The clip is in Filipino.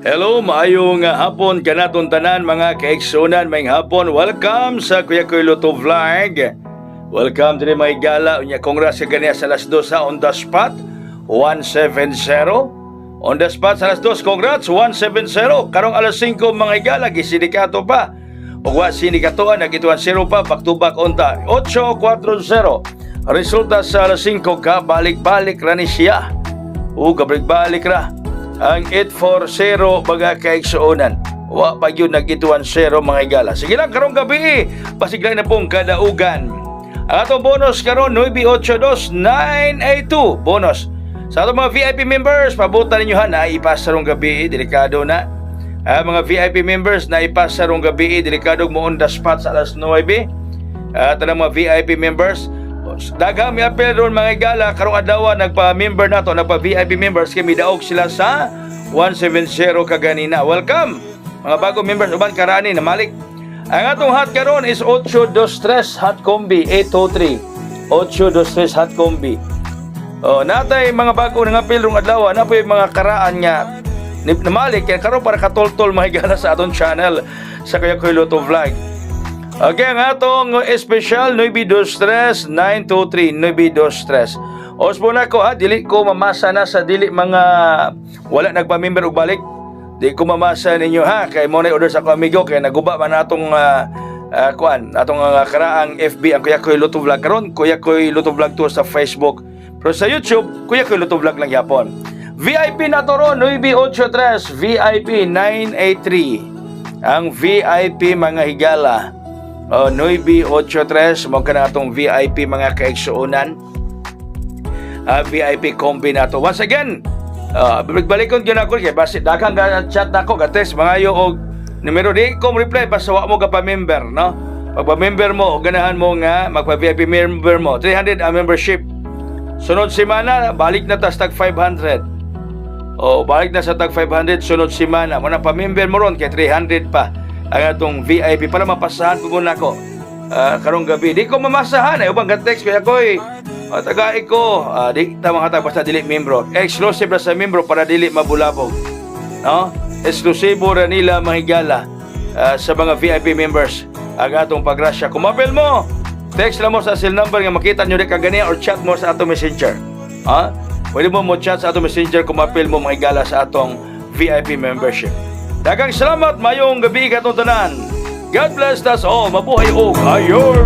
Hello, maayong hapon kanaton tanan mga kaigsunan, maayong hapon. Welcome sa Kuya Koy Luto Vlog. Welcome din mga gala unya kongres sa ganiya sa alas 2 on the spot 170. On the spot sa alas 2, congrats 170. Karong alas 5 mga gala gisindikato pa. Ug wa sindikatoan nagituan 0 pa back to back unta 840. Resulta sa alas 5 ka balik-balik ra ni siya. Kabalik-balik ra. Ang 840 baga kaigsuonan. Wa pa yun nag-ituan 0 mga igala. Sige lang karong gabi, pasiglay na pong kadaugan. Ang atong bonus karon 982-982 bonus. Sa atong mga VIP members, pabutan ninyo na ipasa rong gabi, delikado na. Mga VIP members na ipasa rong gabi, delikado mo on the spot sa alas 9. At ang mga VIP members, daghang mi apel ron mga igala karong adlaw nagpa-member nato, nagpa-VIP members kay midaog sila sa 170 kaganina. Welcome mga bagong members uban karani na malik. Ang atong hot karon is 823 hot combi 823. 823 hot combi. Natay mga bago nga apel rong adlaw na po yung mga karaan nga namalik kay karon para katoltol mga igala sa aton channel sa Kuya Koy Luto Vlog. Okay, ang atong special 923 923 923. Osbo na ko dili ko mamasa na sa dili mga wala nagpa-member og balik. Di ko mamasa ninyo kay mo na order sa ako amigo kay naguba man atong atong karaang FB ang Kuya Koy Luto Vlog karon. Kuya Koy Luto Vlog to sa Facebook. Pero sa YouTube, Kuya Koy Luto Vlog lang yapon. VIP na to ron 983, VIP 983. Ang VIP mga higala. 983 mo ka na itong VIP mga kaigsuunan. VIP combi na to. Once again, balikon yun ako kaya basi daghang chat na ako ka-text mga yo og numero di ko reply basta wa mo ka pa-member, no? Pag pa-member mo ganahan mo nga magpa-VIP member mo 300 ang membership. Sunod semana balik na tas tag 500. Balik na sa tag 500 sunod semana mo na pa-member mo ron kay 300 pa ang atong VIP para mapasahan po muna ko karong gabi. Di ko mamasahan ubang ka-text kaya ko'y tagay ko di tamang hatag basta dili membro. Exclusive na sa membro para dili mabulabog, no? Eksklusibo ra nila mahigala sa mga VIP members ang atong pagrasya. Kumapel mo, text lang mo sa cell number nga makita nyo di kagani or chat mo sa atong messenger. Pwede mo chat sa atong messenger kumapel mo mahigala sa atong VIP membership. Daghang salamat, mayong gabi katong tanan. God bless us all. Mabuhay og ayon.